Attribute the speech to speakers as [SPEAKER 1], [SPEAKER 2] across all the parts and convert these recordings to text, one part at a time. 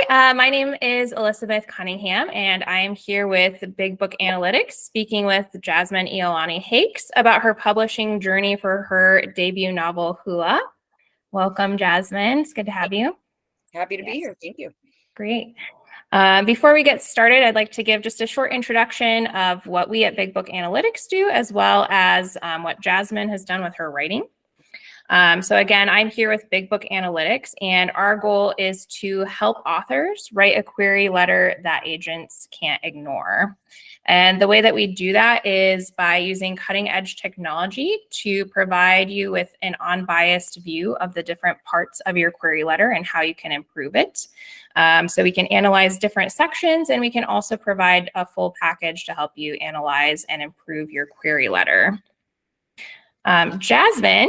[SPEAKER 1] Hi, my name is Elizabeth Cunningham, and I am here with Big Book Analytics, speaking with Jasmin Iolani Hakes about her publishing journey for her debut novel, Hilo. Welcome, Jasmin. It's good to have you.
[SPEAKER 2] Happy to be here. Thank you.
[SPEAKER 1] Great. Before we get started, I'd like to give just a short introduction of what we at Big Book Analytics do, as well as what Jasmin has done with her writing. So again, I'm here with Big Book Analytics, and our goal is to help authors write a query letter that agents can't ignore. And the way that we do that is by using cutting edge technology to provide you with an unbiased view of the different parts of your query letter and how you can improve it. So we can analyze different sections, and we can also provide a full package to help you analyze and improve your query letter. Jasmin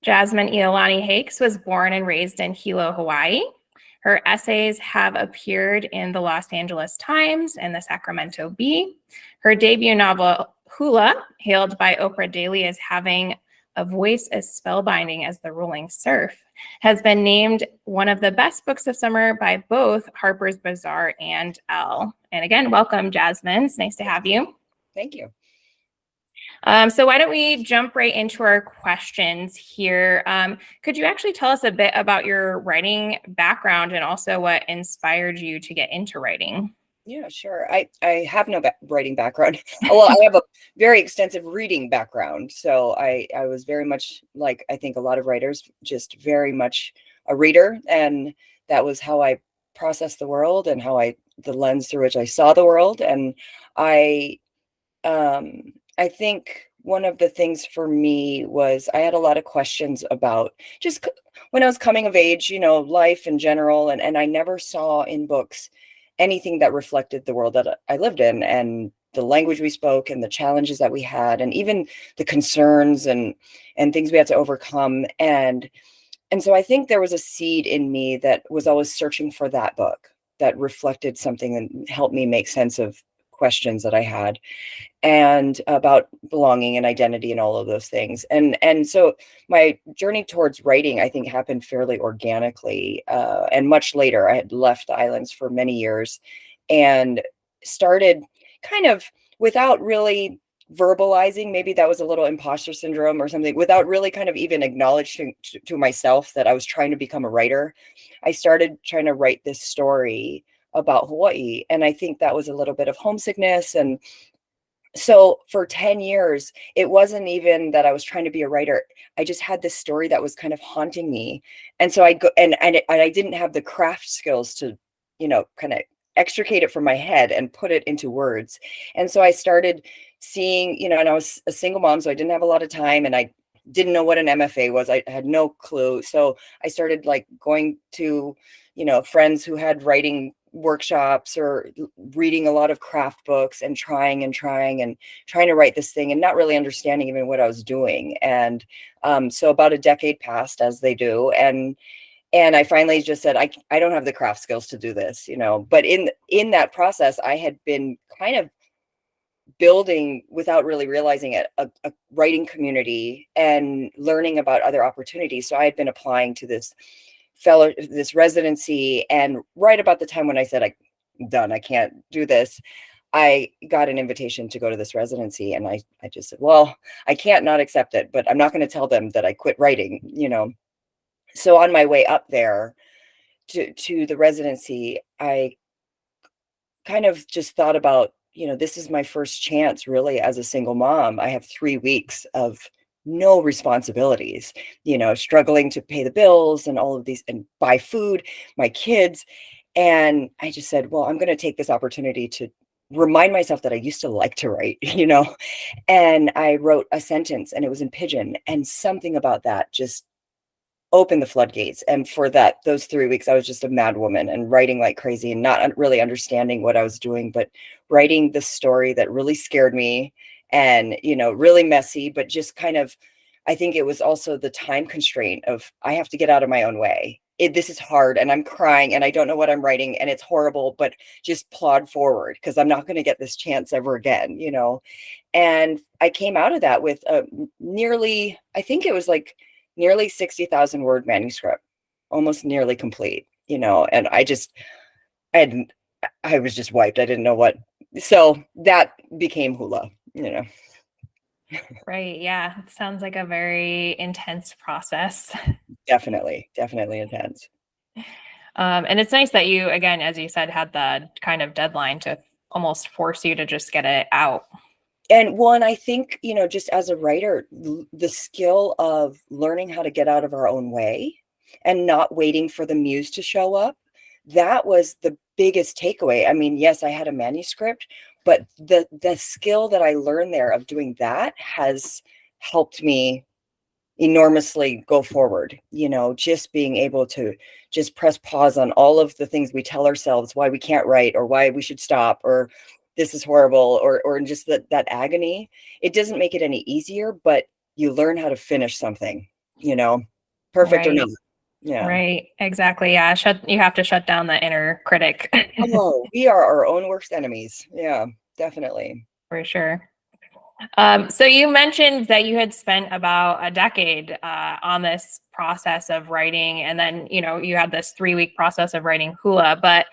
[SPEAKER 1] Iolani Hakes was born and raised in Hilo, Hawaii. Her essays have appeared in the Los Angeles Times and the Sacramento Bee. Her debut novel, Hula, hailed by Oprah Daily as having a voice as spellbinding as the rolling surf, has been named one of the best books of summer by both Harper's Bazaar and Elle. And again, welcome, Jasmin. It's nice to have you.
[SPEAKER 2] Thank you.
[SPEAKER 1] So why don't we jump right into our questions here? Could you actually tell us a bit about your writing background and also what inspired you to get into writing?
[SPEAKER 2] Yeah, sure. I have no writing background. Well, I have a very extensive reading background. So I was very much like, I think a lot of writers, just very much a reader. And that was how I processed the world and the lens through which I saw the world. And I I think one of the things for me was I had a lot of questions about just when I was coming of age, life in general. And I never saw in books anything that reflected the world that I lived in and the language we spoke and the challenges that we had and even the concerns and things we had to overcome. And so I think there was a seed in me that was always searching for that book that reflected something and helped me make sense of questions that I had and about belonging and identity and all of those things. And so my journey towards writing, I think, happened fairly organically. And much later, I had left the islands for many years and started kind of without really verbalizing, maybe that was a little imposter syndrome or something, without really kind of even acknowledging to myself that I was trying to become a writer. I started trying to write this story about Hawaii. And I think that was a little bit of homesickness. And so for 10 years, it wasn't even that I was trying to be a writer. I just had this story that was kind of haunting me. And so I'd go and I didn't have the craft skills to, kind of extricate it from my head and put it into words. And so I started seeing, and I was a single mom, so I didn't have a lot of time and I didn't know what an MFA was. I had no clue. So I started like going to, friends who had writing workshops or reading a lot of craft books and trying and trying to write this thing and not really understanding even what I was doing. And so about a decade passed, as they do, and I finally just said, I don't have the craft skills to do this, but in that process I had been kind of building, without really realizing it, a writing community and learning about other opportunities. So I had been applying to this residency, and right about the time when I said I'm done, I can't do this, I got an invitation to go to this residency. And I just said, well, I can't not accept it, but I'm not going to tell them that I quit writing, So on my way up there to the residency, I kind of just thought about, this is my first chance really as a single mom. I have 3 weeks of no responsibilities, struggling to pay the bills and all of these and buy food, my kids. And I just said, well, I'm going to take this opportunity to remind myself that I used to like to write, and I wrote a sentence and it was in Pidgin, and something about that just opened the floodgates. And for those 3 weeks, I was just a mad woman and writing like crazy and not really understanding what I was doing, but writing the story that really scared me and, really messy, but just kind of, I think it was also the time constraint of I have to get out of my own way. This is hard and I'm crying and I don't know what I'm writing and it's horrible, but just plod forward because I'm not going to get this chance ever again, And I came out of that with I think it was like nearly 60,000 word manuscript, almost nearly complete. and I I was just wiped. I didn't know what. So that became hula.
[SPEAKER 1] Right. Yeah. It sounds like a very intense process.
[SPEAKER 2] Definitely, definitely intense.
[SPEAKER 1] And it's nice that you, again, as you said, had the kind of deadline to almost force you to just get it out.
[SPEAKER 2] And one, I think, just as a writer, the skill of learning how to get out of our own way and not waiting for the muse to show up, that was the biggest takeaway. I mean, yes, I had a manuscript, but the skill that I learned there of doing that has helped me enormously go forward, just being able to just press pause on all of the things we tell ourselves why we can't write or why we should stop or this is horrible or just that agony. It doesn't make it any easier, but you learn how to finish something, perfect or
[SPEAKER 1] Right.
[SPEAKER 2] not. Yeah.
[SPEAKER 1] Right. Exactly. Yeah. You have to shut down the inner critic.
[SPEAKER 2] Oh, we are our own worst enemies. Yeah, definitely.
[SPEAKER 1] For sure. So you mentioned that you had spent about a decade on this process of writing, and then you had this 3-week process of writing Hula. But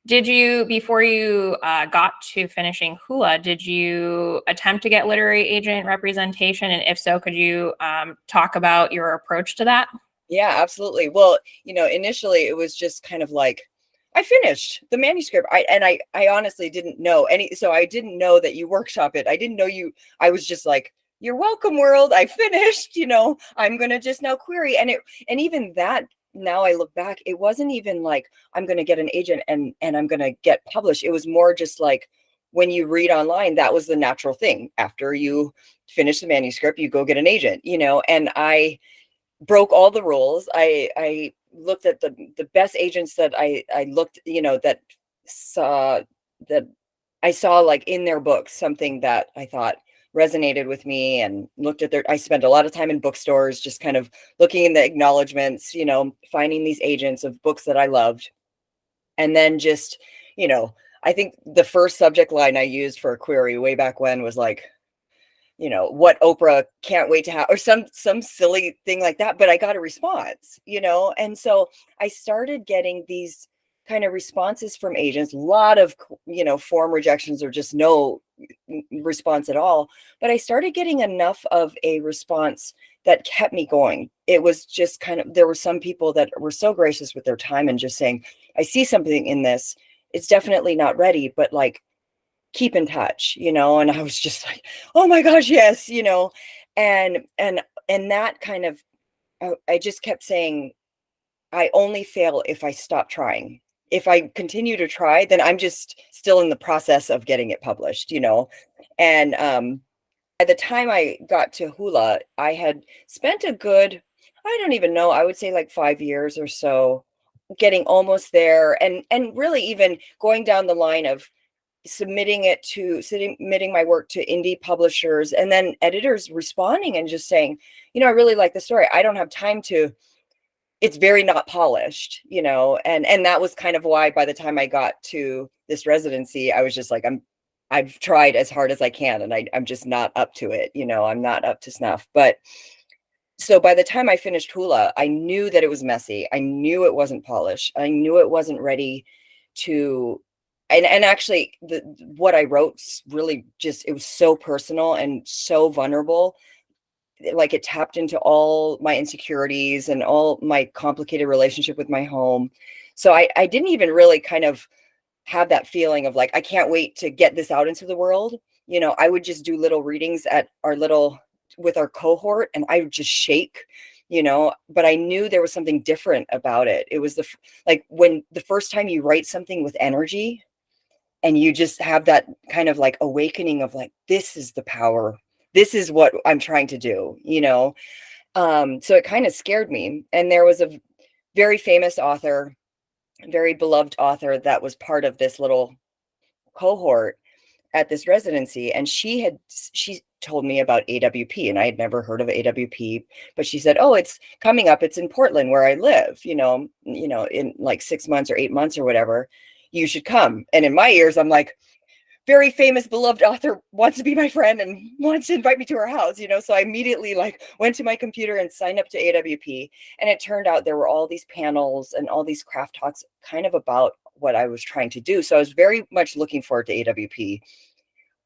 [SPEAKER 1] did you, before you got to finishing Hula, did you attempt to get literary agent representation? And if so, could you talk about your approach to that?
[SPEAKER 2] Yeah, absolutely. Well, initially it was just kind of like I finished the manuscript. I honestly didn't know any, so I didn't know that you workshop it. I didn't know you. I was just like, "You're welcome, world. I finished. I'm gonna just now query." And even that, now I look back, it wasn't even like I'm gonna get an agent and I'm gonna get published. It was more just like when you read online, that was the natural thing. After you finish the manuscript, you go get an agent. And I broke all the rules. I looked at the best agents that I looked, saw that I saw like in their books something that I thought resonated with me, and looked at I spent a lot of time in bookstores just kind of looking in the acknowledgments, finding these agents of books that I loved. And then just, I think the first subject line I used for a query way back when was like, what Oprah can't wait to have, or some silly thing like that. But I got a response, and so I started getting these kind of responses from agents, a lot of, form rejections or just no response at all. But I started getting enough of a response that kept me going. It was just kind of, there were some people that were so gracious with their time and just saying, I see something in this. It's definitely not ready, but like, keep in touch, and I was just like, oh my gosh, yes, and that kind of, I just kept saying, I only fail if I stop trying. If I continue to try, then I'm just still in the process of getting it published, and by the time I got to Hula, I had spent a good, I don't even know, I would say like 5 years or so getting almost there, and really even going down the line of submitting my work to indie publishers, and then editors responding and just saying, I really like the story. I don't have time to, it's very not polished, and that was kind of why by the time I got to this residency, I was just like, I've tried as hard as I can, and I'm just not up to it. I'm not up to snuff. But so by the time I finished Hula, I knew that it was messy. I knew it wasn't polished. I knew it wasn't ready to, and actually what I wrote really just, it was so personal and so vulnerable. Like it tapped into all my insecurities and all my complicated relationship with my home. So I didn't even really kind of have that feeling of like, I can't wait to get this out into the world. I would just do little readings at with our cohort, and I would just shake, but I knew there was something different about it. It was like when the first time you write something with energy and you just have that kind of like awakening of like, this is the power. This is what I'm trying to do, so it kind of scared me. And there was a very famous author, very beloved author that was part of this little cohort at this residency, and she told me about AWP, and I had never heard of AWP, but she said, oh, it's coming up, it's in Portland where I live, in like 6 months or 8 months or whatever, you should come. And in my ears I'm like, very famous, beloved author wants to be my friend and wants to invite me to her house, so I immediately like went to my computer and signed up to AWP. And it turned out there were all these panels and all these craft talks kind of about what I was trying to do. So I was very much looking forward to AWP.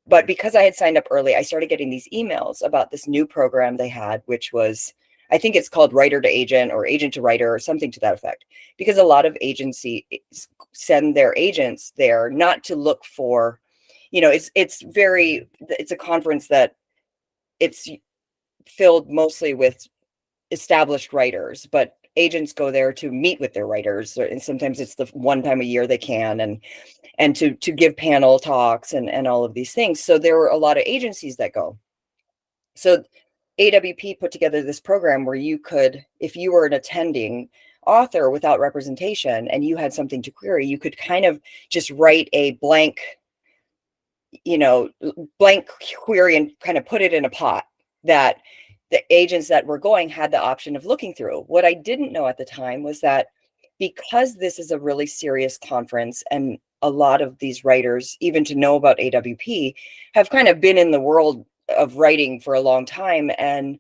[SPEAKER 2] But because I had signed up early, I started getting these emails about this new program they had, which was, I think it's called writer to agent or agent to writer or something to that effect, because a lot of agencies send their agents there not to look for, it's a conference that it's filled mostly with established writers, but agents go there to meet with their writers, and sometimes it's the one time a year they can, and to give panel talks and all of these things. So there were a lot of agencies that go. So AWP put together this program where you could, if you were an attending author without representation and you had something to query, you could kind of just write a blank query and kind of put it in a pot that the agents that were going had the option of looking through. What I didn't know at the time was that because this is a really serious conference and a lot of these writers, even to know about AWP, have kind of been in the world of writing for a long time, and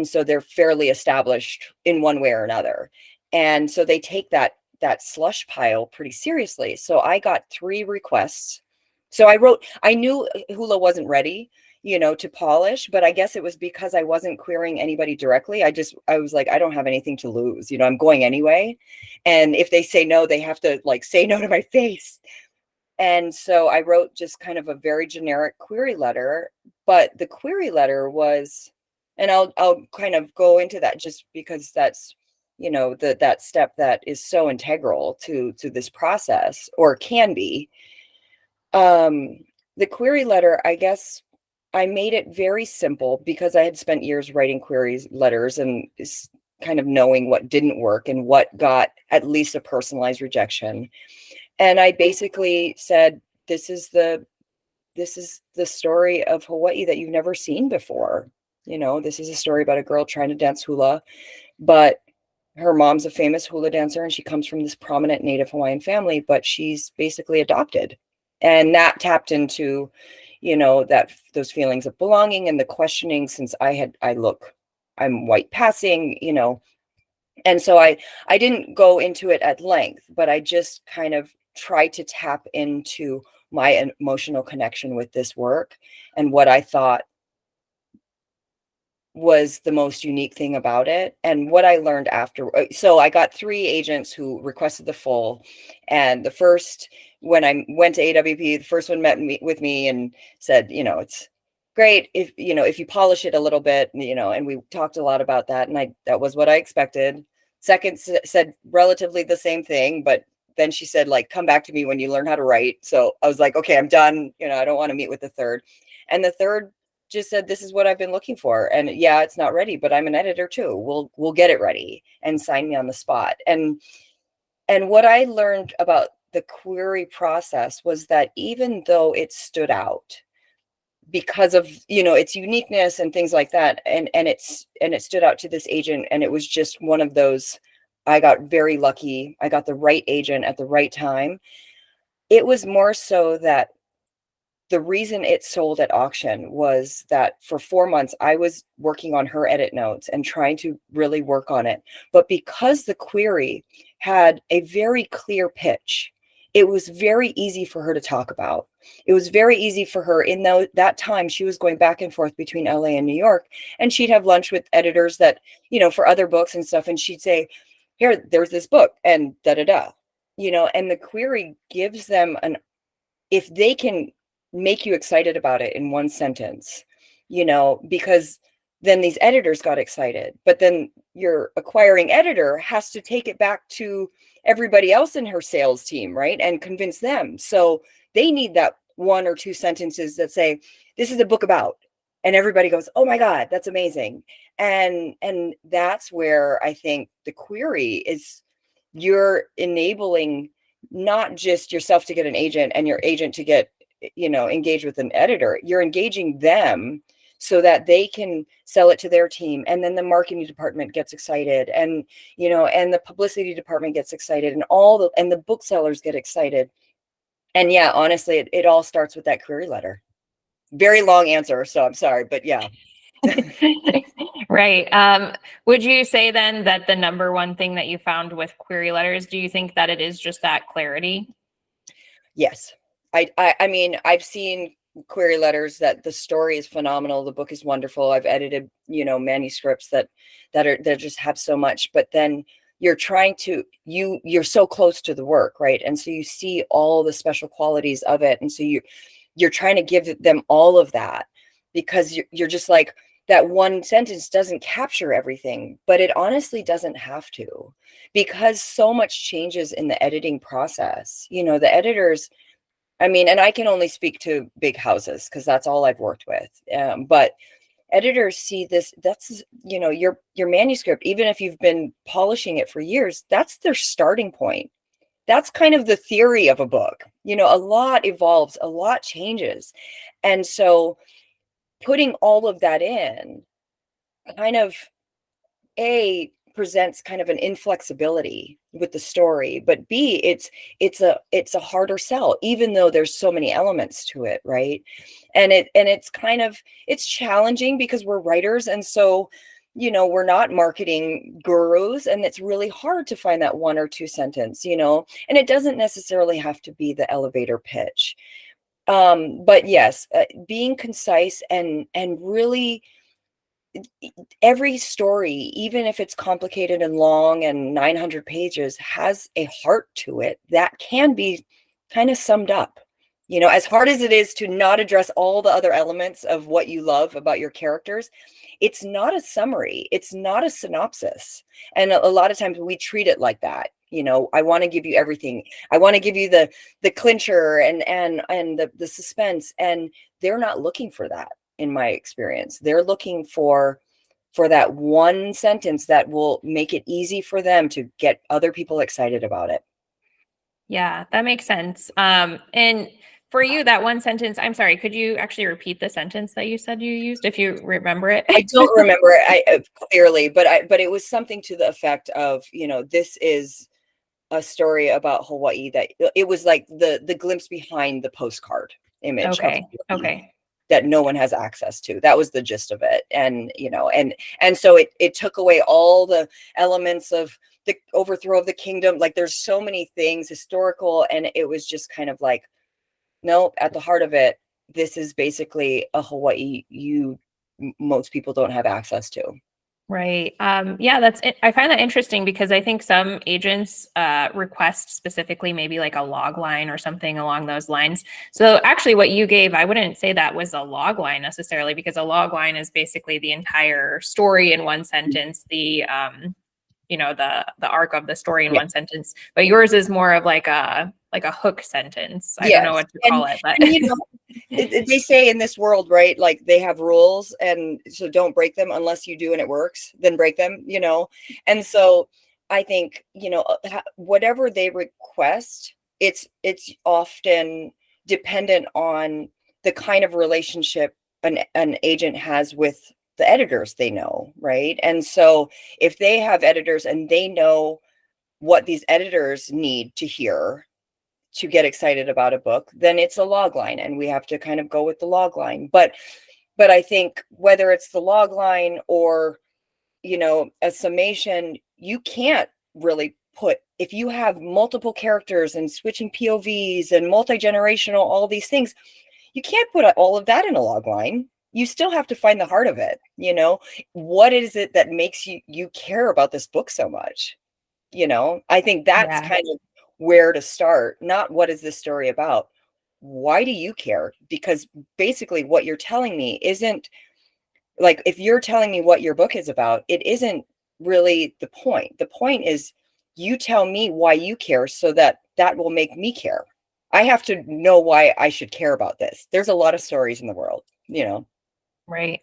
[SPEAKER 2] so they're fairly established in one way or another, and so they take that slush pile pretty seriously. So I got 3 requests. So I knew Hula wasn't ready, to polish, but I guess it was because I wasn't querying anybody directly. I was like, I don't have anything to lose, I'm going anyway. And if they say no, they have to like say no to my face. And so I wrote just kind of a very generic query letter, but the query letter was, and I'll kind of go into that just because that's, that step that is so integral to this process, or can be. The query letter, I guess I made it very simple because I had spent years writing queries letters and kind of knowing what didn't work and what got at least a personalized rejection. And I basically said, this is the story of Hawaii that you've never seen before. This is a story about a girl trying to dance hula, but her mom's a famous hula dancer and she comes from this prominent Native Hawaiian family, but she's basically adopted. And that tapped into, those feelings of belonging and the questioning, since I'm white passing, and so I didn't go into it at length, but I just kind of tried to tap into my emotional connection with this work and what I thought was the most unique thing about it, and what I learned after. So I got 3 agents who requested the full, and the first, when I went to AWP, the first one met with me and said, it's great if you polish it a little bit, and we talked a lot about that, and that was what I expected. Second said relatively the same thing, but then she said, like, come back to me when you learn how to write. So I was like, okay, I'm done. I don't want to meet with the third. And the third just said, this is what I've been looking for. And yeah, it's not ready, but I'm an editor too. We'll get it ready, and sign me on the spot. And what I learned about the query process was that even though it stood out because of, its uniqueness and things like that, and it stood out to this agent, and it was just one of those, I got very lucky. I got the right agent at the right time. It was more so that the reason it sold at auction was that for 4 months, I was working on her edit notes and trying to really work on it. But because the query had a very clear pitch, it was very easy for her to talk about. It was very easy for her in that time. She was going back and forth between LA and New York, and she'd have lunch with editors that, for other books and stuff. And she'd say, here, there's this book and da, da, da, and the query gives them if they can make you excited about it in one sentence, because then these editors got excited, but then your acquiring editor has to take it back to everybody else in her sales team, right? And convince them. So they need that 1 or 2 sentences that say, this is a book about, and everybody goes, oh my God, that's amazing. And that's where I think the query is, you're enabling not just yourself to get an agent and your agent to get, engaged with an editor. You're engaging them so that they can sell it to their team. And then the marketing department gets excited, and, and the publicity department gets excited, and the booksellers get excited. And yeah, honestly, it all starts with that query letter. Very long answer, so I'm sorry, but yeah.
[SPEAKER 1] Right. Would you say then that the number one thing that you found with query letters, do you think that it is just that clarity?
[SPEAKER 2] Yes. I mean, I've seen query letters that the story is phenomenal, the book is wonderful. I've edited, manuscripts that just have so much, but then you're trying to you're so close to the work, right? And so you see all the special qualities of it. And so you're trying to give them all of that because you're just like, that one sentence doesn't capture everything, but it honestly doesn't have to, because so much changes in the editing process. The editors, I mean, and I can only speak to big houses because that's all I've worked with. But editors see this, that's, your manuscript, even if you've been polishing it for years, that's their starting point. That's kind of the theory of a book. A lot evolves, a lot changes. And so putting all of that in kind of presents kind of an inflexibility with the story, but B, it's a harder sell, even though there's so many elements to it, right? And it's kind of, it's challenging because we're writers, and so we're not marketing gurus, and it's really hard to find that one or two sentence, and it doesn't necessarily have to be the elevator pitch. But yes, being concise and really, every story, even if it's complicated and long and 900 pages, has a heart to it that can be kind of summed up. As hard as it is to not address all the other elements of what you love about your characters, it's not a summary, it's not a synopsis. And a lot of times we treat it like that. I want to give you everything. I want to give you the clincher and the suspense, and they're not looking for that. In my experience, they're looking for that one sentence that will make it easy for them to get other people excited about it.
[SPEAKER 1] Yeah, that makes sense. And for you, that one sentence, I'm sorry, could you actually repeat the sentence that you said you used if you remember it?
[SPEAKER 2] I don't remember it clearly, but it was something to the effect of, this is a story about Hawaii, that it was like the glimpse behind the postcard image of
[SPEAKER 1] Okay.
[SPEAKER 2] Hawaii
[SPEAKER 1] Okay.
[SPEAKER 2] that no one has access to. That was the gist of it. And, and so it took away all the elements of the overthrow of the kingdom. Like, there's so many things historical, and it was just kind of like, no, at the heart of it, this is basically a Hawaii most people don't have access to.
[SPEAKER 1] Right. Yeah, that's it. I find that interesting because I think some agents request specifically maybe like a log line or something along those lines. So actually what you gave, I wouldn't say that was a log line necessarily, because a log line is basically the entire story in one sentence, the arc of the story in
[SPEAKER 2] Yeah.
[SPEAKER 1] one sentence. But yours is more of like a hook sentence. I don't know
[SPEAKER 2] Yes.
[SPEAKER 1] what to call it, but
[SPEAKER 2] And they say in this world, right? Like, they have rules, and so don't break them unless you do and it works, then break them, And so I think, whatever they request, it's often dependent on the kind of relationship an agent has with the editors they know, right? And so if they have editors and they know what these editors need to hear to get excited about a book, then it's a log line, and we have to kind of go with the log line. But I think whether it's the log line or, a summation, you can't really put, if you have multiple characters and switching POVs and multi-generational, all these things, you can't put all of that in a log line. You still have to find the heart of it. What is it that makes you care about this book so much? I think that's
[SPEAKER 1] yeah.
[SPEAKER 2] kind of where to start. Not what is this story about? Why do you care? Because basically what you're telling me isn't, like, if you're telling me what your book is about, it isn't really the point. The point is, you tell me why you care, so that will make me care. I have to know why I should care about this. There's a lot of stories in the world.
[SPEAKER 1] Right.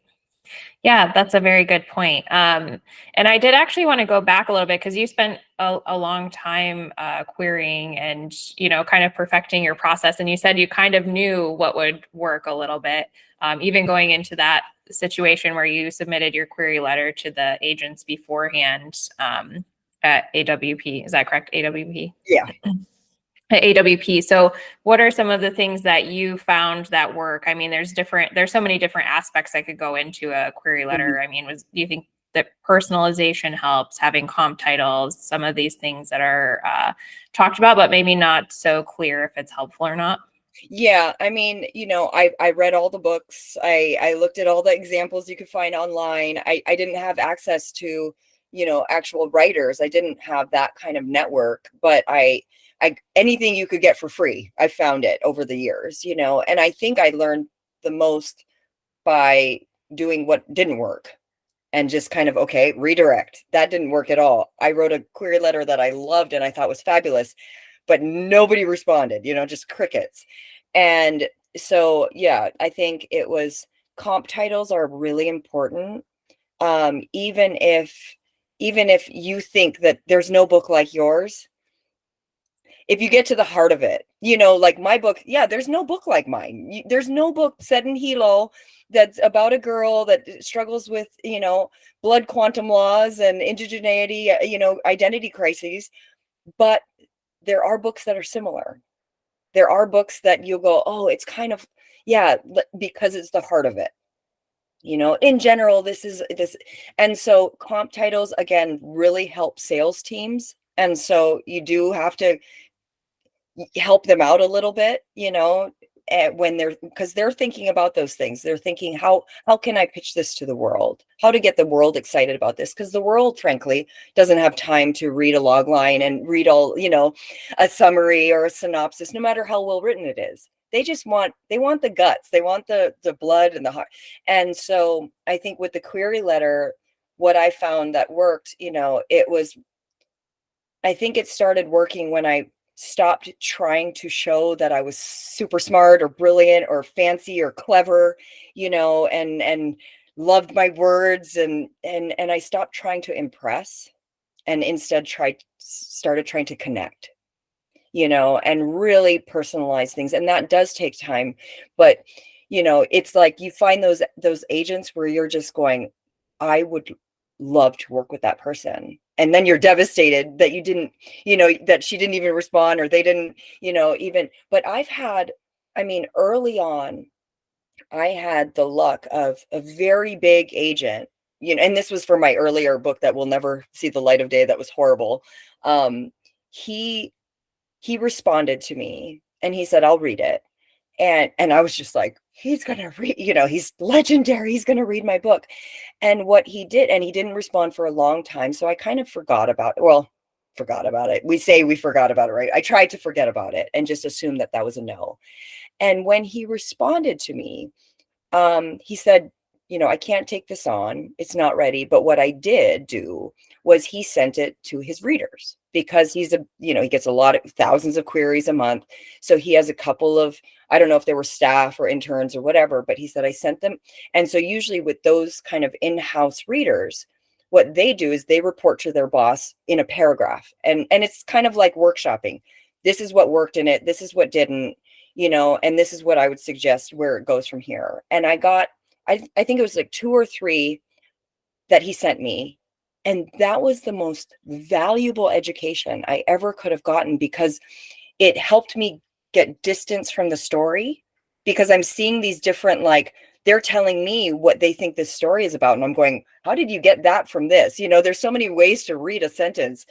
[SPEAKER 1] Yeah, that's a very good point. And I did actually want to go back a little bit because you spent a long time querying and, kind of perfecting your process. And you said you kind of knew what would work a little bit, even going into that situation where you submitted your query letter to the agents beforehand at AWP. Is that correct? AWP?
[SPEAKER 2] Yeah.
[SPEAKER 1] at AWP. So what are some of the things that you found that work? I mean, there's so many different aspects that could go into a query
[SPEAKER 2] Mhm.
[SPEAKER 1] letter. I mean, do you think that personalization helps, having comp titles, some of these things that are talked about, but maybe not so clear if it's helpful or not?
[SPEAKER 2] Yeah, I mean, I read all the books. I looked at all the examples you could find online. I didn't have access to, actual writers. I didn't have that kind of network, but I anything you could get for free, I found it over the years, and I think I learned the most by doing what didn't work and just kind of, okay, redirect. That didn't work at all. I wrote a query letter that I loved and I thought was fabulous, but nobody responded, just crickets. And so, yeah, I think it was comp titles are really important. Um, even if even if you think that there's no book like yours, if you get to the heart of it, like my book, yeah, there's no book like mine. There's no book set in Hilo that's about a girl that struggles with, blood quantum laws and indigeneity, identity crises. But there are books that are similar. There are books that you'll go, oh, it's kind of, yeah, because it's the heart of it. In general, this is this. And so comp titles, again, really help sales teams. And so you do have to help them out a little bit, when because they're thinking about those things. They're thinking, how can I pitch this to the world? How to get the world excited about this? Because the world, frankly, doesn't have time to read a log line and read all, a summary or a synopsis, no matter how well written it is. They want the guts, they want the blood and the heart. And so I think with the query letter, what I found that worked, I think it started working when I stopped trying to show that I was super smart or brilliant or fancy or clever, and loved my words, and I stopped trying to impress and instead started trying to connect, and really personalize things. And that does take time, but it's like you find those agents where you're just going, I would love to work with that person. And then you're devastated that you didn't, that she didn't even respond or they didn't, even. But I mean, early on, I had the luck of a very big agent, and this was for my earlier book that will never see the light of day. That was horrible. Um, he he responded to me and he said, I'll read it. And I was just like, he's gonna read, he's legendary, he's gonna read my book. And what he did, and he didn't respond for a long time. So I kind of forgot about it. We say we forgot about it, right? I tried to forget about it and just assume that that was a no. And when he responded to me, he said, I can't take this on. It's not ready. But what I did do was he sent it to his readers because he gets a lot of thousands of queries a month. So he has a couple of, I don't know if they were staff or interns or whatever, but he said, I sent them. And so usually with those kind of in-house readers, what they do is they report to their boss in a paragraph. And it's kind of like workshopping. This is what worked in it. This is what didn't, and this is what I would suggest where it goes from here. And I think it was like two or three that he sent me. And that was the most valuable education I ever could have gotten because it helped me get distance from the story because I'm seeing these different, like, they're telling me what they think this story is about. And I'm going, how did you get that from this? There's so many ways to read a sentence.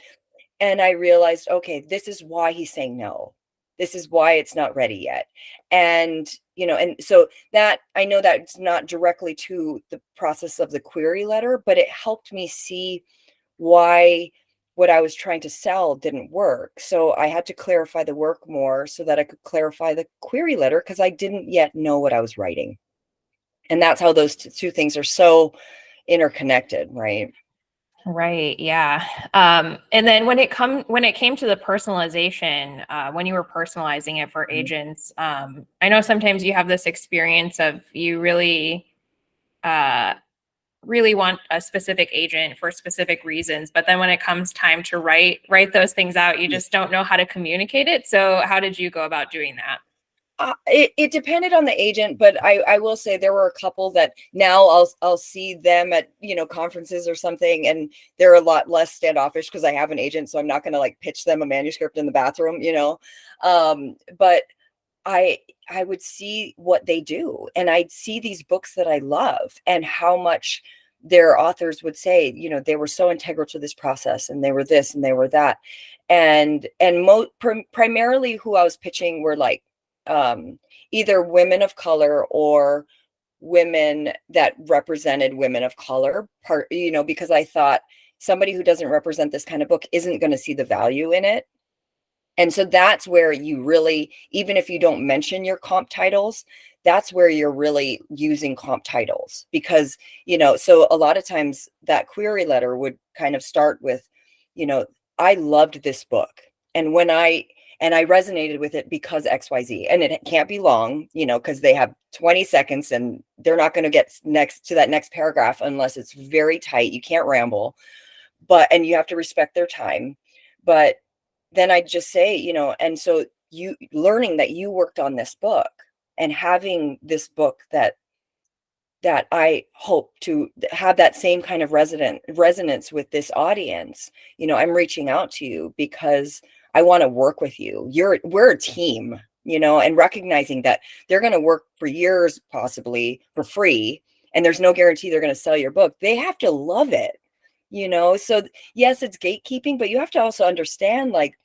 [SPEAKER 2] And I realized, okay, this is why he's saying no. This is why it's not ready yet. And, and so that I know that's not directly to the process of the query letter, but it helped me see why what I was trying to sell didn't work. So I had to clarify the work more so that I could clarify the query letter because I didn't yet know what I was writing. And that's how those two things are so interconnected, right?
[SPEAKER 1] Right. Yeah. And then when it came to the personalization, when you were personalizing it for agents, I know sometimes you have this experience of you uh, really want a specific agent for specific reasons, but then when it comes time to write those things out, you just don't know how to communicate it. So how did you go about doing that?
[SPEAKER 2] It depended on the agent, but I will say there were a couple that now I'll see them at, conferences or something, and they're a lot less standoffish because I have an agent, so I'm not going to like pitch them a manuscript in the bathroom. But I would see what they do, and I'd see these books that I love and how much their authors would say, they were so integral to this process, and they were this and they were that. And primarily who I was pitching were like either women of color or women that represented women of color, because I thought somebody who doesn't represent this kind of book isn't going to see the value in it. And so that's where you really, even if you don't mention your comp titles, that's where you're really using comp titles, because, so a lot of times that query letter would kind of start with, I loved this book. And I resonated with it because XYZ, and it can't be long, because they have 20 seconds and they're not going to get next to that next paragraph unless it's very tight. You can't ramble, and you have to respect their time. But then I just say, and so you learning that you worked on this book and having this book that I hope to have that same kind of resonance with this audience. I'm reaching out to you because I want to work with you. We're a team, and recognizing that they're going to work for years, possibly for free, and there's no guarantee they're going to sell your book. They have to love it, so yes, it's gatekeeping, but you have to also understand, like,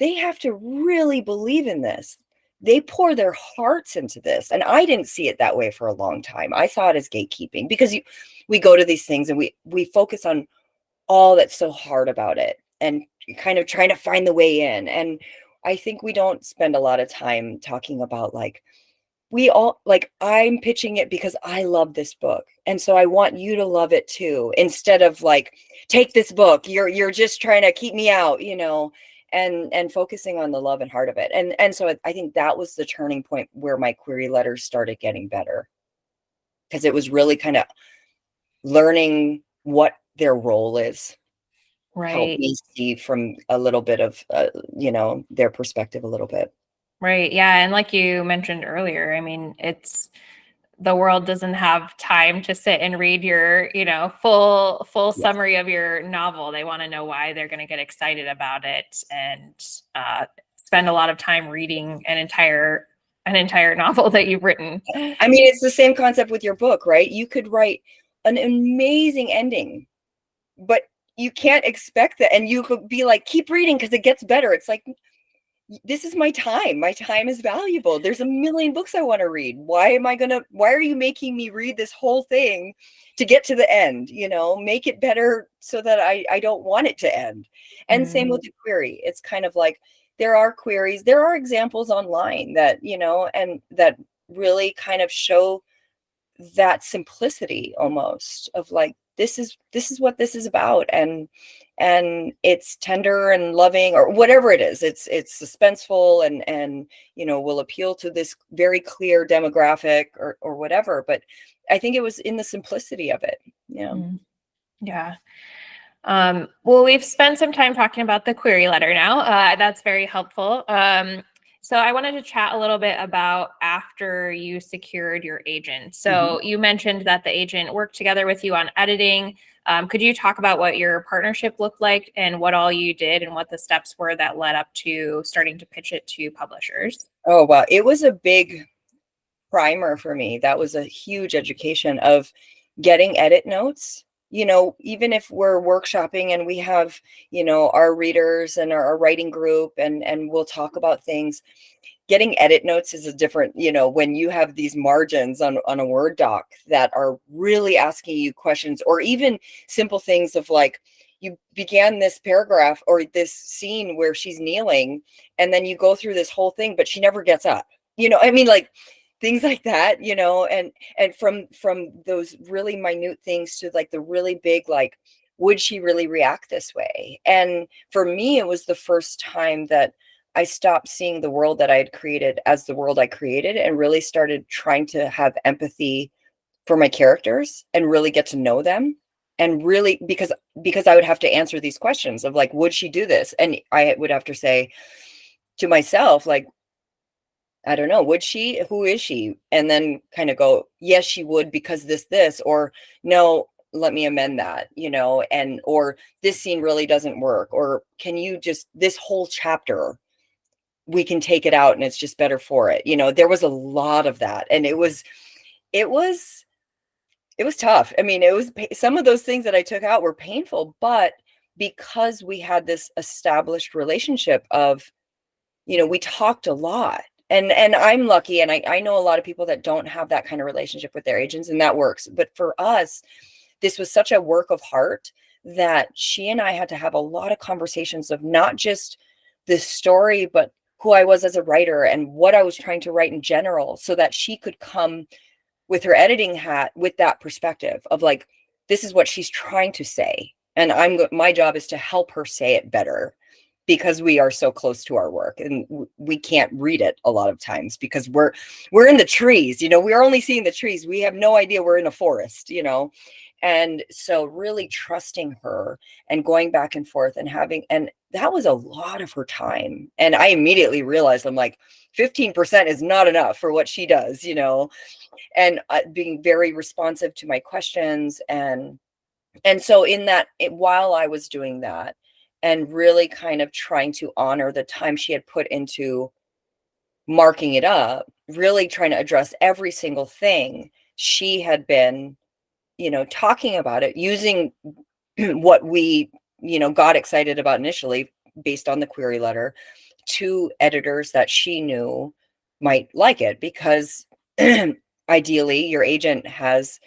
[SPEAKER 2] they have to really believe in this. They pour their hearts into this. And I didn't see it that way for a long time. I saw it as gatekeeping, because we go to these things and we focus on all that's so hard about it and kind of trying to find the way in. And I think we don't spend a lot of time talking about, like, I'm pitching it because I love this book, and so I want you to love it too, instead of like, take this book, you're just trying to keep me out, and focusing on the love and heart of it. And so I think that was the turning point where my query letters started getting better, because it was really kind of learning what their role is. Help
[SPEAKER 1] Right.
[SPEAKER 2] me see from a little bit of their perspective a little bit.
[SPEAKER 1] Right. Yeah. And like you mentioned earlier, I mean, the world doesn't have time to sit and read your, full
[SPEAKER 2] Yes.
[SPEAKER 1] summary of your novel. They want to know why they're going to get excited about it, and spend a lot of time reading an entire novel that you've written.
[SPEAKER 2] I mean, it's the same concept with your book, right? You could write an amazing ending, but you can't expect that. And you could be like, keep reading because it gets better. It's like, this is my time. My time is valuable. There's a million books I want to read. Why are you making me read this whole thing to get to the end? Make it better so that I don't want it to end. And same with the query. It's kind of like, there are queries, there are examples online that, and that really kind of show that simplicity almost of like, this is what this is about, and it's tender and loving, or whatever it is. It's suspenseful and will appeal to this very clear demographic, or whatever. But I think it was in the simplicity of it.
[SPEAKER 1] Yeah. Well, we've spent some time talking about the query letter now. That's very helpful. So I wanted to chat a little bit about after you secured your agent. So you mentioned that the agent worked together with you on editing. Could you talk about what your partnership looked like and what all you did and what the steps were that led up to starting to pitch it to publishers?
[SPEAKER 2] Oh, wow. It was a big primer for me. That was a huge education of getting edit notes. Even if we're workshopping and we have, our readers and our writing group, and we'll talk about things, getting edit notes is a different, when you have these margins on a Word doc that are really asking you questions, or even simple things of like, you began this paragraph or this scene where she's kneeling, and then you go through this whole thing, but she never gets up. I mean, like, things like that, and from those really minute things to like the really big, like, would she really react this way? And for me, it was the first time that I stopped seeing the world that I had created as the world I created, and really started trying to have empathy for my characters and really get to know them. And really, because I would have to answer these questions of like, would she do this? And I would have to say to myself, like, I don't know, would she? Who is she? And then kind of go, yes, she would because this, or no, let me amend that, and or this scene really doesn't work, or can you just this whole chapter, we can take it out and it's just better for it. There was a lot of that, and it was it was tough. I mean, some of those things that I took out were painful, but because we had this established relationship of, we talked a lot. And I'm lucky, and I know a lot of people that don't have that kind of relationship with their agents, and that works. But for us, this was such a work of heart that she and I had to have a lot of conversations of not just this story, but who I was as a writer and what I was trying to write in general, so that she could come with her editing hat with that perspective of like, this is what she's trying to say. And my job is to help her say it better, because we are so close to our work and we can't read it a lot of times because we're in the trees, we're only seeing the trees. We have no idea we're in a forest, and so really trusting her and going back and forth and that was a lot of her time. And I immediately realized, I'm like, 15% is not enough for what she does, and being very responsive to my questions. And so while I was doing that and really kind of trying to honor the time she had put into marking it up, really trying to address every single thing, she had been, talking about it using what we, got excited about initially based on the query letter to editors that she knew might like it, because ideally your agent has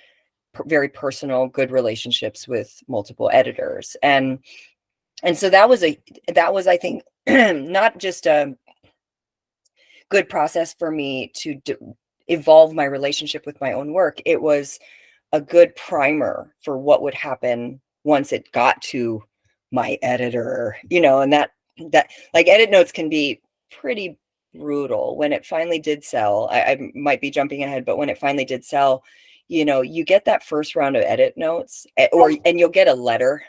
[SPEAKER 2] very personal, good relationships with multiple editors. And so that was I think not just a good process for me to evolve my relationship with my own work. It was a good primer for what would happen once it got to my editor, and that like edit notes can be pretty brutal. When it finally did sell, I might be jumping ahead, but when it finally did sell, you get that first round of edit notes, and you'll get a letter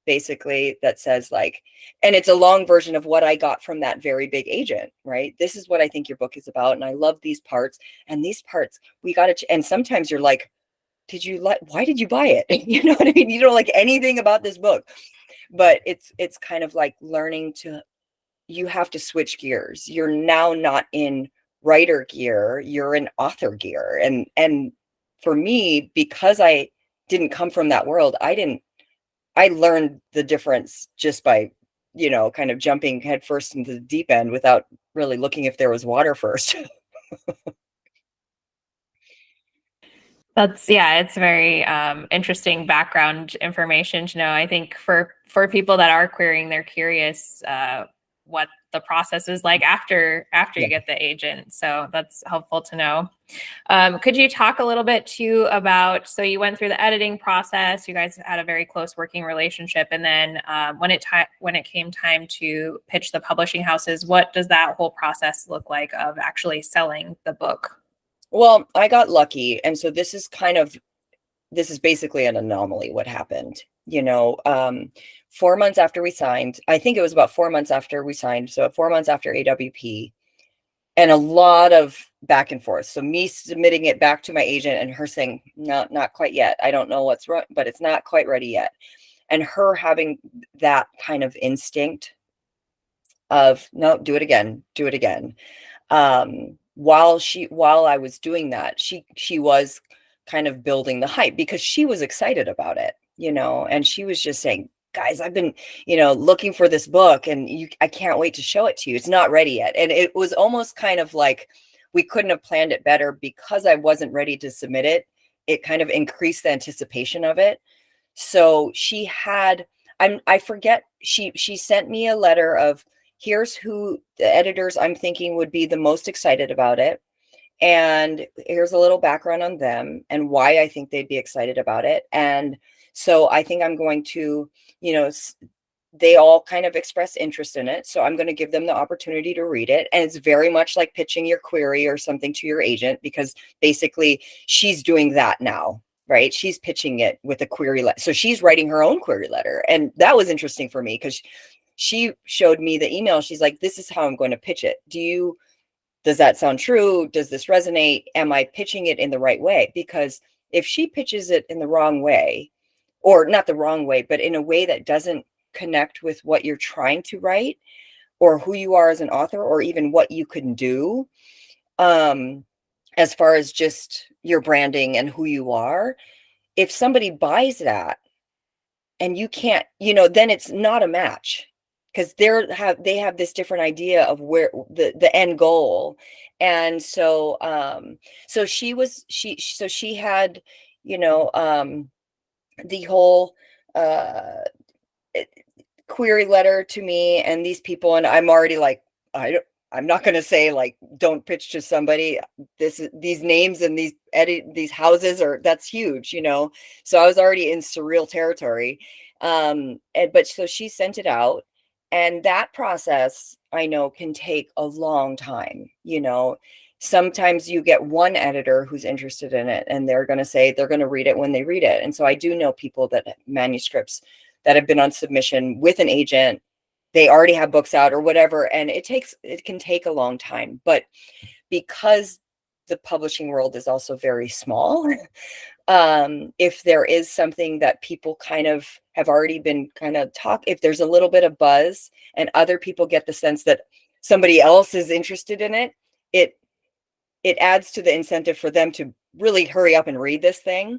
[SPEAKER 2] basically that says like, and it's a long version of what I got from that very big agent, right? This is what I think your book is about, and I love these parts, and these parts we got to and sometimes you're like, why did you buy it? You know what I mean? You don't like anything about this book. But it's kind of like learning to, you have to switch gears. You're now not in writer gear, you're in author gear. And for me, because I didn't come from that world, I learned the difference just by, kind of jumping headfirst into the deep end without really looking if there was water first.
[SPEAKER 1] It's very interesting background information to know. I think for people that are querying, they're curious what the process is like after you get the agent. So that's helpful to know. Could you talk a little bit too about, so you went through the editing process, you guys had a very close working relationship, and then when it came time to pitch the publishing houses, what does that whole process look like of actually selling the book?
[SPEAKER 2] Well, I got lucky. And so this is basically an anomaly what happened. 4 months after we signed, I think it was about 4 months after we signed. So 4 months after AWP, and a lot of back and forth. So me submitting it back to my agent and her saying, no, not quite yet. I don't know what's wrong, but it's not quite ready yet. And her having that kind of instinct of, no, do it again, do it again. While I was doing that, she was kind of building the hype because she was excited about it, and she was just saying, guys, I've been, looking for this book, and I can't wait to show it to you. It's not ready yet. And it was almost kind of like we couldn't have planned it better, because I wasn't ready to submit it. It kind of increased the anticipation of it. So I forget, she sent me a letter of, here's who the editors I'm thinking would be the most excited about it. And here's a little background on them and why I think they'd be excited about it. And so I think I'm going to, they all kind of express interest in it. So I'm going to give them the opportunity to read it. And it's very much like pitching your query or something to your agent, because basically she's doing that now, right? She's pitching it with a query letter. So she's writing her own query letter. And that was interesting for me, because she showed me the email. She's like, this is how I'm going to pitch it. does that sound true? Does this resonate? Am I pitching it in the right way? Because if she pitches it in the wrong way, or not the wrong way, but in a way that doesn't connect with what you're trying to write, or who you are as an author, or even what you can do, as far as just your branding and who you are, if somebody buys that and you can't, then it's not a match, because they have this different idea of where the end goal. And so she had, the whole uh query letter to me and these people, and I'm already like, I'm not going to say like don't pitch to somebody, these names and these houses are, that's huge, so I was already in surreal territory. But so she sent it out, and that process I know can take a long time. Sometimes you get one editor who's interested in it, and they're going to say they're going to read it when they read it. And so I do know people that manuscripts that have been on submission with an agent, they already have books out or whatever, and it can take a long time. But because the publishing world is also very small, if there is something that people kind of have already been kind of if there's a little bit of buzz and other people get the sense that somebody else is interested in it, it adds to the incentive for them to really hurry up and read this thing.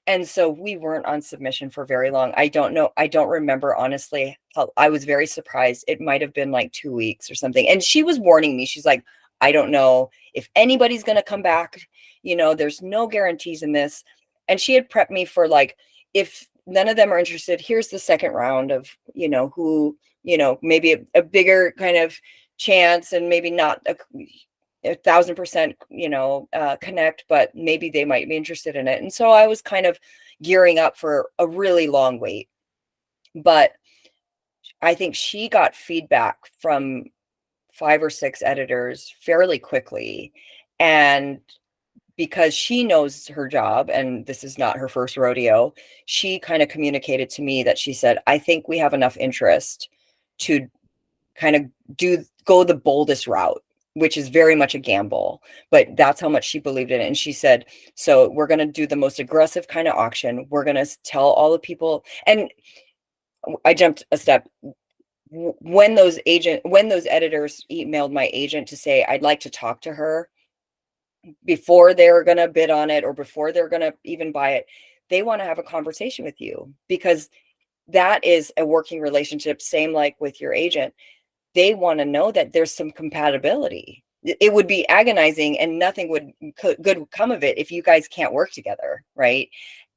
[SPEAKER 2] And so we weren't on submission for very long. I don't know. I don't remember, honestly. I was very surprised. It might have been like 2 weeks or something. And she was warning me. She's like, I don't know if anybody's going to come back. There's no guarantees in this. And she had prepped me for like, if none of them are interested, here's the second round of, who, maybe a bigger kind of chance, and maybe not a 1,000%, connect, but maybe they might be interested in it. And so I was kind of gearing up for a really long wait. But I think she got feedback from 5 or 6 editors fairly quickly. And because she knows her job and this is not her first rodeo, she kind of communicated to me that she said, I think we have enough interest to kind of go the boldest route, which is very much a gamble, but that's how much she believed in it. And she said, so we're going to do the most aggressive kind of auction. We're going to tell all the people. And I jumped a step. When those editors emailed my agent to say, I'd like to talk to her before they're going to bid on it or before they're going to even buy it, they want to have a conversation with you, because that is a working relationship. Same like with your agent. They want to know that there's some compatibility. It would be agonizing and nothing good come of it if you guys can't work together, right?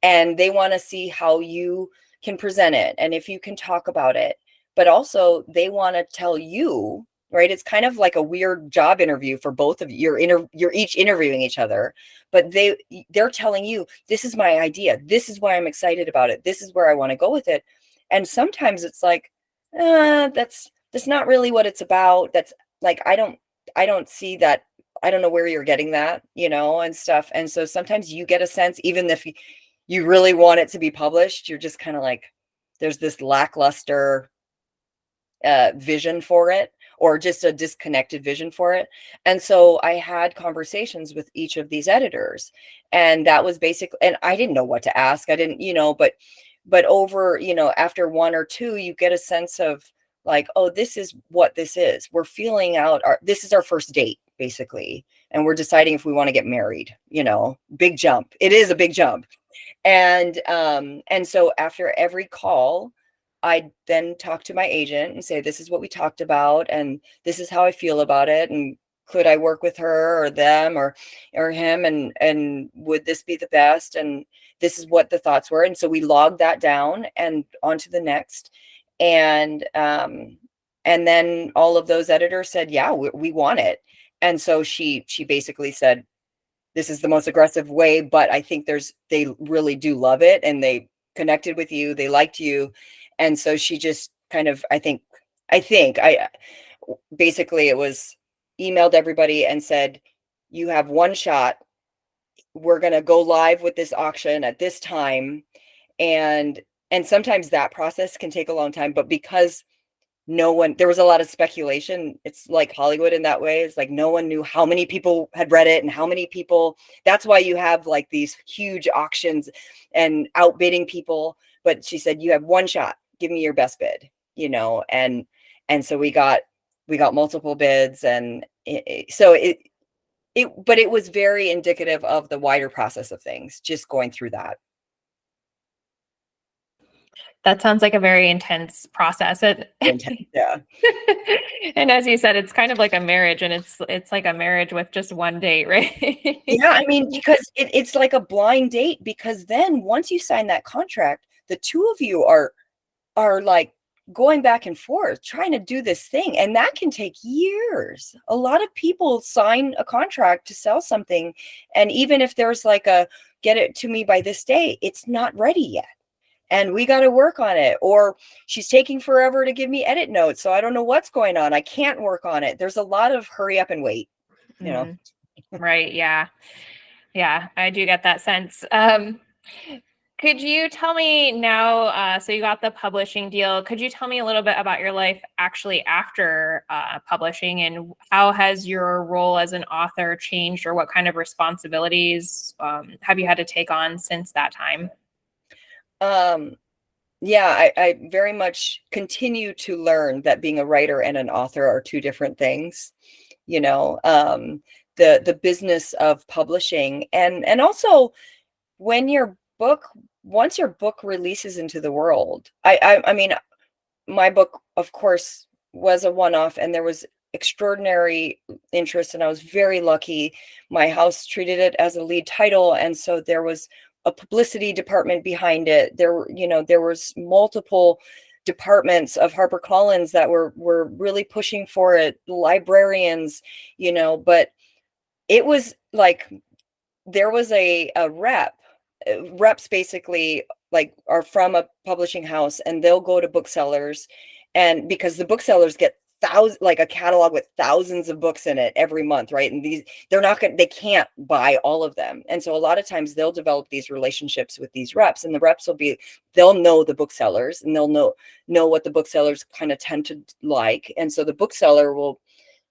[SPEAKER 2] And they want to see how you can present it and if you can talk about it. But also they want to tell you, right? It's kind of like a weird job interview for both of you. You're each interviewing each other, but they're telling you, this is my idea. This is why I'm excited about it. This is where I want to go with it. And sometimes it's like, that's not really what it's about. That's like, I don't see that. I don't know where you're getting that, and stuff. And so sometimes you get a sense, even if you really want it to be published, you're just kind of like, there's this lackluster vision for it, or just a disconnected vision for it. And so I had conversations with each of these editors, and that was basically, and I didn't know what to ask. I didn't, but over, after 1 or 2, you get a sense of like, oh, this is what this is. We're feeling out this is our first date, basically. And we're deciding if we want to get married, big jump. It is a big jump. And so after every call, I then talk to my agent and say, this is what we talked about, and this is how I feel about it. And could I work with her or them or him? And would this be the best? And this is what the thoughts were. And so we logged that down and on to the next. And then all of those editors said, yeah, we want it. And so she basically said, this is the most aggressive way, but I think they really do love it, and they connected with you. They liked you. And so she just kind of, I basically it was emailed everybody and said, you have one shot. We're going to go live with this auction at this time. And sometimes that process can take a long time, but because no one, there was a lot of speculation. It's like Hollywood in that way. It's like no one knew how many people had read it and how many people. That's why you have like these huge auctions and outbidding people. But she said, you have one shot. Give me your best bid, and so we got multiple bids, and but it was very indicative of the wider process of things, just going through that.
[SPEAKER 1] That sounds like a very intense process.
[SPEAKER 2] Yeah.
[SPEAKER 1] And as you said, it's kind of like a marriage, and it's like a marriage with just one date, right?
[SPEAKER 2] Yeah, I mean, because it's like a blind date, because then once you sign that contract, the two of you are like going back and forth trying to do this thing, and that can take years. A lot of people sign a contract to sell something, and even if there's like a get it to me by this day, it's not ready yet. And we got to work on it, or she's taking forever to give me edit notes, so I don't know what's going on. I can't work on it. There's a lot of hurry up and wait, you know.
[SPEAKER 1] Mm, right. Yeah. Yeah. I do get that sense. Could you tell me now, so you got the publishing deal, could you tell me a little bit about your life actually after publishing, and how has your role as an author changed, or what kind of responsibilities have you had to take on since that time?
[SPEAKER 2] Um, yeah, I very much continue to learn that being a writer and an author are two different things, you know. The business of publishing, and also when your book once your book releases into the world. I mean, my book, of course, was a one-off, and there was extraordinary interest, and I was very lucky. My house treated it as a lead title, and so there was a publicity department behind it. There was multiple departments of HarperCollins that were really pushing for it, librarians, but it was like there was a rep. Reps basically like are from a publishing house, and they'll go to booksellers, and because the booksellers get like a catalog with thousands of books in it every month, right? And they can't buy all of them, and so a lot of times they'll develop these relationships with these reps, and the reps they'll know the booksellers, and they'll know what the booksellers kind of tend to like, and so the bookseller will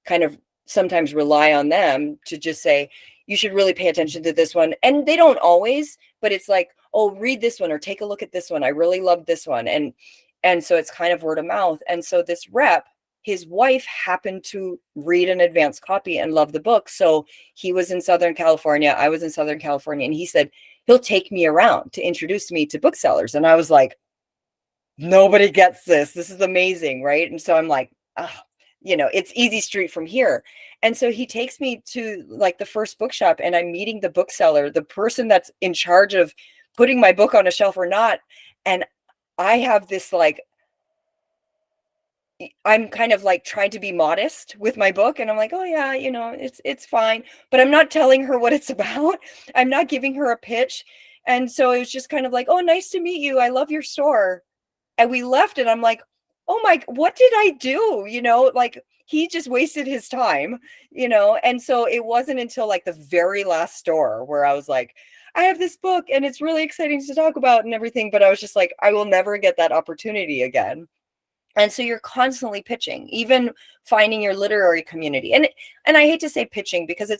[SPEAKER 2] kind of sometimes rely on them to just say, you should really pay attention to this one. And they don't always, but it's like, oh, read this one or take a look at this one. I really love this one. And so it's kind of word of mouth. And so this rep, his wife happened to read an advanced copy and love the book. So he was in Southern California. I was in Southern California. And he said, he'll take me around to introduce me to booksellers. And I was like, nobody gets this. This is amazing. Right. And so I'm like, it's easy street from here. And so he takes me to like the first bookshop, and I'm meeting the bookseller, the person that's in charge of putting my book on a shelf or not. And I have this like, I'm kind of like trying to be modest with my book. And I'm like, oh yeah, it's fine. But I'm not telling her what it's about. I'm not giving her a pitch. And so it was just kind of like, oh, nice to meet you. I love your store. And we left, and I'm like, oh my, what did I do? Like he just wasted his time, And so it wasn't until like the very last store where I was like, I have this book and it's really exciting to talk about and everything. But I was just like, I will never get that opportunity again. And so you're constantly pitching, even finding your literary community. And I hate to say pitching, because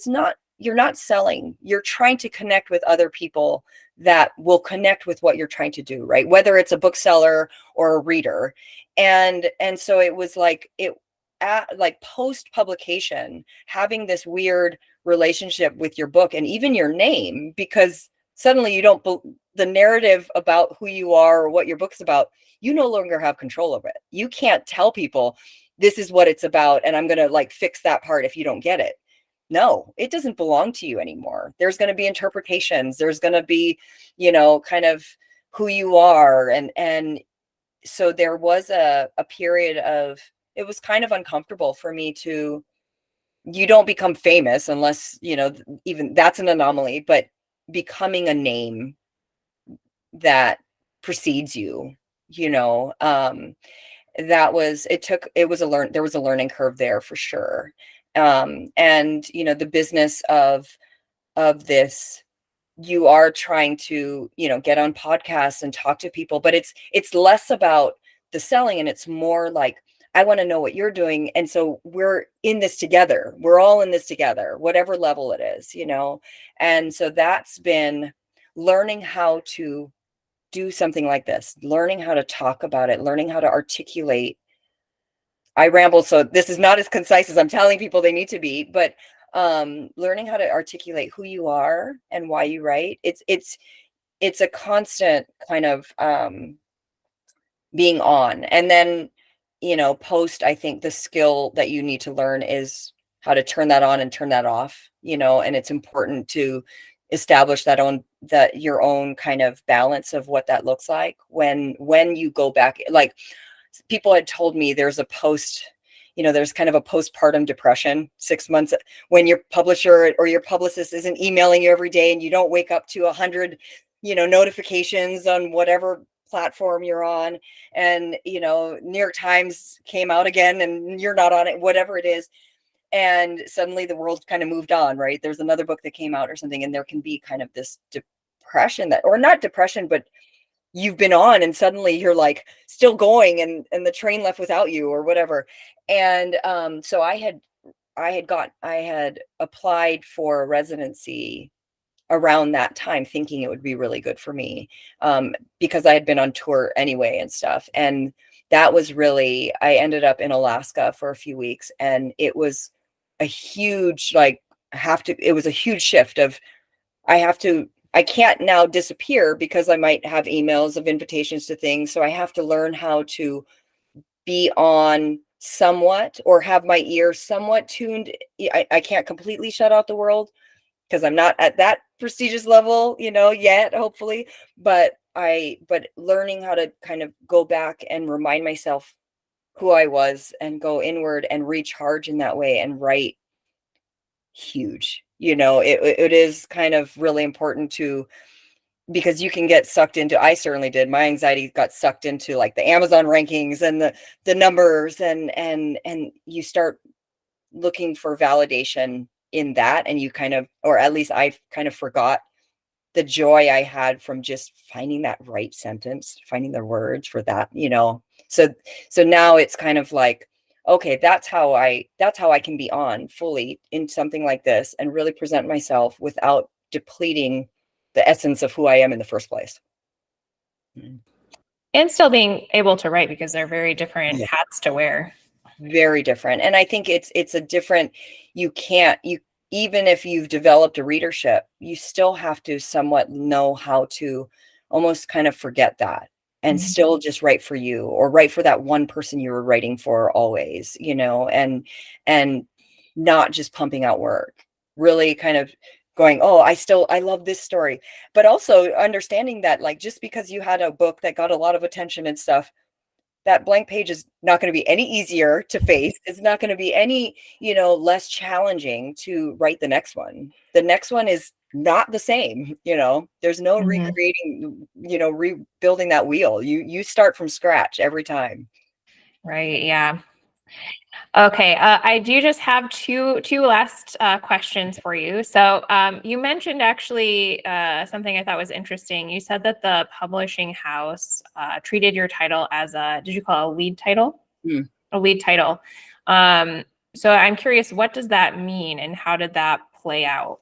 [SPEAKER 2] you're not selling. You're trying to connect with other people that will connect with what you're trying to do, right? Whether it's a bookseller or a reader. And so it was like like post publication, having this weird relationship with your book and even your name, because suddenly you don't the narrative about who you are or what your book's about, you no longer have control over it. You can't tell people this is what it's about, and I'm going to like fix that part if you don't get it. No, it doesn't belong to you anymore. There's going to be interpretations. There's going to be, kind of who you are. And so there was a period of, it was kind of uncomfortable for me you don't become famous unless, even that's an anomaly, but becoming a name that precedes you, there was a learning curve there for sure. And the business of this, you are trying to get on podcasts and talk to people, but it's less about the selling, and it's more like, I want to know what you're doing. And so we're in this together. We're all in this together, whatever level it is, you know? And so that's been learning how to do something like this, learning how to talk about it, learning how to articulate. I ramble, so this is not as concise as I'm telling people they need to be, but learning how to articulate who you are and why you write. It's a constant kind of being on. And then, you know, post, I think the skill that you need to learn is how to turn that on and turn that off, you know, and it's important to establish that your own kind of balance of what that looks like when you go back. Like, people had told me there's a post, you know, there's kind of a postpartum depression, 6 months when your publisher or your publicist isn't emailing you every day and you don't wake up to 100, you know, notifications on whatever platform you're on. And, you know, New York Times came out again and you're not on it, whatever it is. And suddenly the world kind of moved on, right? There's another book that came out or something, and there can be kind of this depression that, or not depression, but you've been on and suddenly you're like still going and the train left without you or whatever. And so I had applied for a residency around that time, thinking it would be really good for me, because I had been on tour anyway and stuff. And that was really, I ended up in Alaska for a few weeks, and it was a huge, like, it was a huge shift of, I can't now disappear because I might have emails of invitations to things. So I have to learn how to be on somewhat, or have my ear somewhat tuned. I can't completely shut out the world because I'm not at that prestigious level, you know, yet, hopefully. But learning how to kind of go back and remind myself who I was and go inward and recharge in that way and write, huge. You know, it is kind of really important to, because you can get sucked into, I certainly did, my anxiety got sucked into like the Amazon rankings and the numbers, and you start looking for validation in that, and you kind of, or at least I kind of forgot the joy I had from just finding that right sentence, finding the words for that, you know. So now it's kind of like, okay, that's how I can be on fully in something like this and really present myself without depleting the essence of who I am in the first place.
[SPEAKER 1] And still being able to write, because they're very different
[SPEAKER 2] Yeah.
[SPEAKER 1] hats to wear.
[SPEAKER 2] Very different. And I think it's a different, you can't, you, even if you've developed a readership, you still have to somewhat know how to almost kind of forget that and still just write for you, or write for that one person you were writing for always, you know, and not just pumping out work, really kind of going, oh, I love this story. But also understanding that, like, just because you had a book that got a lot of attention and stuff, that blank page is not going to be any easier to face. It's not going to be any, you know, less challenging to write the next one. The next one is not the same, you know. There's no recreating, you know, rebuilding that wheel. You start from scratch every time.
[SPEAKER 1] Right. Yeah. Okay. I do just have two last questions for you. So you mentioned actually something I thought was interesting. You said that the publishing house treated your title as did you call it a lead title?
[SPEAKER 2] Mm.
[SPEAKER 1] A lead title. Um, so I'm curious, what does that mean and how did that play out?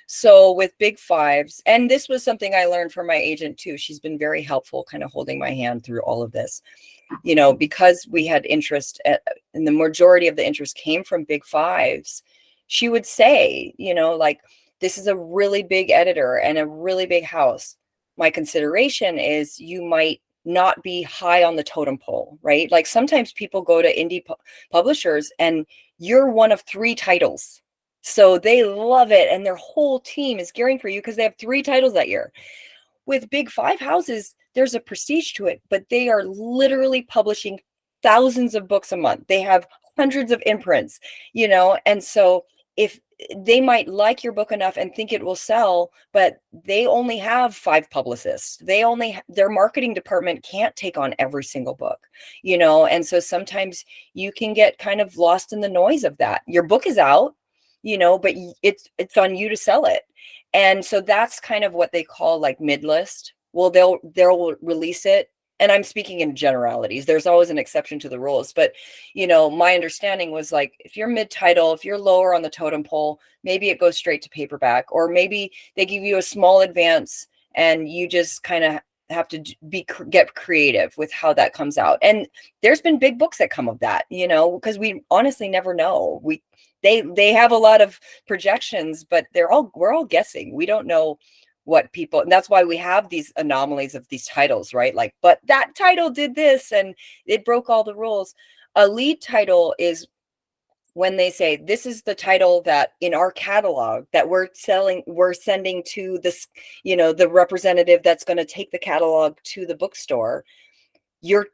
[SPEAKER 2] So with Big Fives, and this was something I learned from my agent too. She's been very helpful, kind of holding my hand through all of this. You know, because we had interest and the majority of the interest came from Big Fives, she would say, you know, like, this is a really big editor and a really big house. My consideration is you might not be high on the totem pole, right? Like, sometimes people go to indie publishers and you're one of 3 titles. So they love it and their whole team is gearing for you because they have 3 titles that year. With Big Five houses, there's a prestige to it, but they are literally publishing thousands of books a month. They have hundreds of imprints, you know, and so if they might like your book enough and think it will sell, but they only have 5 publicists. Their marketing department can't take on every single book, you know, and so sometimes you can get kind of lost in the noise of that. Your book is out, you know, but it's on you to sell it. And so that's kind of what they call like mid list. Well, they'll release it and I'm speaking in generalities. There's always an exception to the rules, but my understanding was like, if you're mid-title, if you're lower on the totem pole, maybe it goes straight to paperback, or maybe they give you a small advance and you just kind of have to get creative with how that comes out. And there's been big books that come of that, because we honestly never know. They have a lot of projections, but we're all guessing. We don't know what people, and that's why we have these anomalies of these titles, right? Like, but that title did this and it broke all the rules. A lead title is when they say, this is the title that in our catalog that we're sending to this, the representative that's going to take the catalog to the bookstore. Your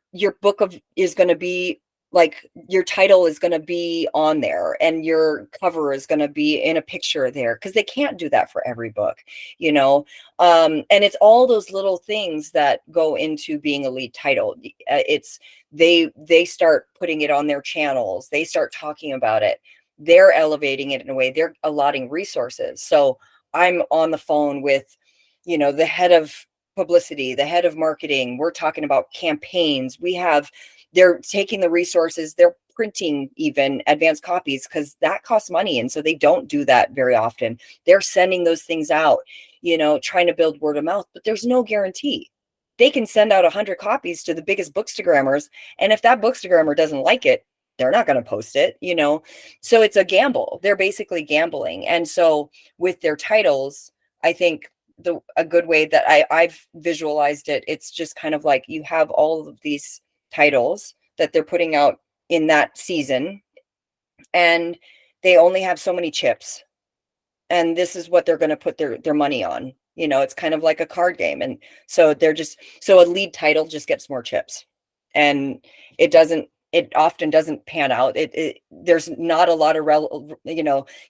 [SPEAKER 2] book is going to be like, your title is going to be on there and your cover is going to be in a picture there, because they can't do that for every book, and it's all those little things that go into being a lead title. It's they start putting it on their channels, they start talking about it, they're elevating it in a way, they're allotting resources. So I'm on the phone with the head of publicity, the head of marketing. We're talking about campaigns. They're taking the resources, they're printing even advanced copies, because that costs money. And so they don't do that very often. They're sending those things out, trying to build word of mouth, but there's no guarantee. They can send out 100 copies to the biggest bookstagrammers, and if that bookstagrammer doesn't like it, they're not going to post it, So it's a gamble. They're basically gambling. And so with their titles, I think a good way that I've visualized it, it's just kind of like, you have all of these titles that they're putting out in that season, and they only have so many chips, and this is what they're going to put their money on. It's kind of like a card game. And so so a lead title just gets more chips, and it often doesn't pan out. There's not a lot of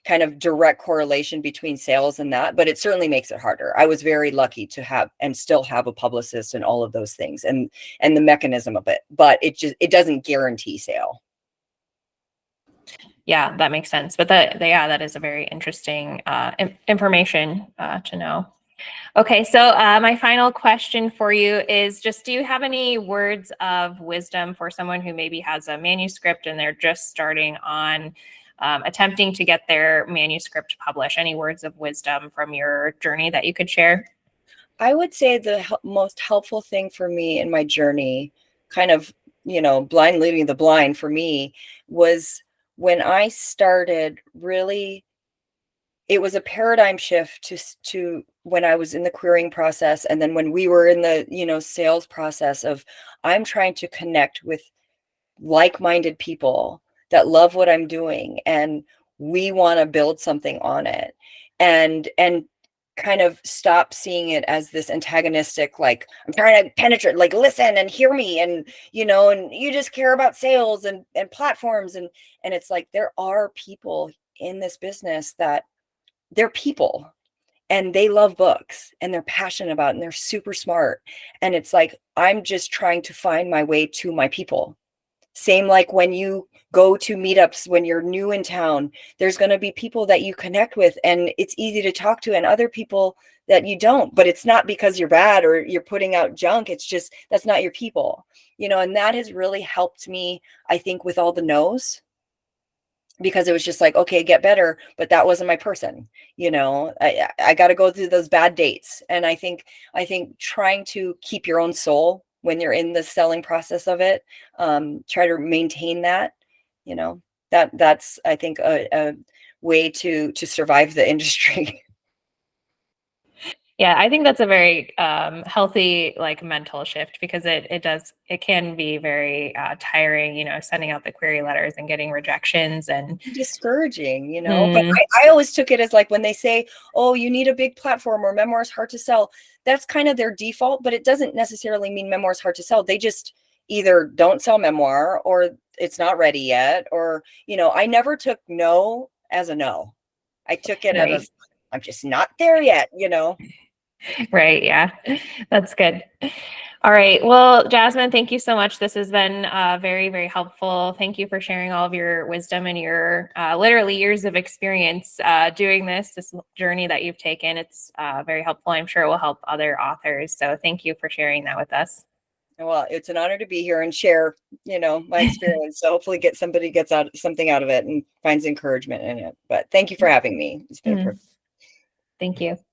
[SPEAKER 2] kind of direct correlation between sales and that, but it certainly makes it harder. I was very lucky to have and still have a publicist and all of those things, and the mechanism of it, but it doesn't guarantee sale.
[SPEAKER 1] Yeah, that makes sense. But that is a very interesting information to know. Okay, so my final question for you is just, do you have any words of wisdom for someone who maybe has a manuscript and they're just starting on attempting to get their manuscript published? Any words of wisdom from your journey that you could share?
[SPEAKER 2] I would say the most helpful thing for me in my journey, kind of, blind leading the blind for me, was when I started really, it was a paradigm shift to when I was in the querying process. And then when we were in the, sales process of, I'm trying to connect with like-minded people that love what I'm doing, and we want to build something on it, and kind of stop seeing it as this antagonistic, like, I'm trying to penetrate, like, listen and hear me, and and you just care about sales and platforms, and it's like, there are people in this business that they're people, and they love books, and they're passionate about it, and they're super smart, and it's like, I'm just trying to find my way to my people. Same like when you go to meetups, when you're new in town, there's going to be people that you connect with and it's easy to talk to, and other people that you don't. But it's not because you're bad or you're putting out junk. It's just, that's not your people, and that has really helped me, I think, with all the no's, because it was just like, okay, get better, but that wasn't my person. I got to go through those bad dates. And I think trying to keep your own soul when you're in the selling process of it, try to maintain that, that's, I think, a way to survive the industry.
[SPEAKER 1] Yeah, I think that's a very healthy, like, mental shift, because it can be very tiring, sending out the query letters and getting rejections and
[SPEAKER 2] Discouraging, but I always took it as like, when they say, oh, you need a big platform or memoir is hard to sell, that's kind of their default, but it doesn't necessarily mean memoir is hard to sell. They just either don't sell memoir, or it's not ready yet, or, I never took no as a no. I took it
[SPEAKER 1] right.
[SPEAKER 2] as, I'm just not there yet,
[SPEAKER 1] Right. Yeah, that's good. All right. Well, Jasmin, thank you so much. This has been very, very helpful. Thank you for sharing all of your wisdom and your literally years of experience doing this journey that you've taken. It's very helpful. I'm sure it will help other authors. So thank you for sharing that with us.
[SPEAKER 2] Well, it's an honor to be here and share, my experience. So hopefully somebody gets something out of it and finds encouragement in it. But thank you for having me. It's been a
[SPEAKER 1] Thank you.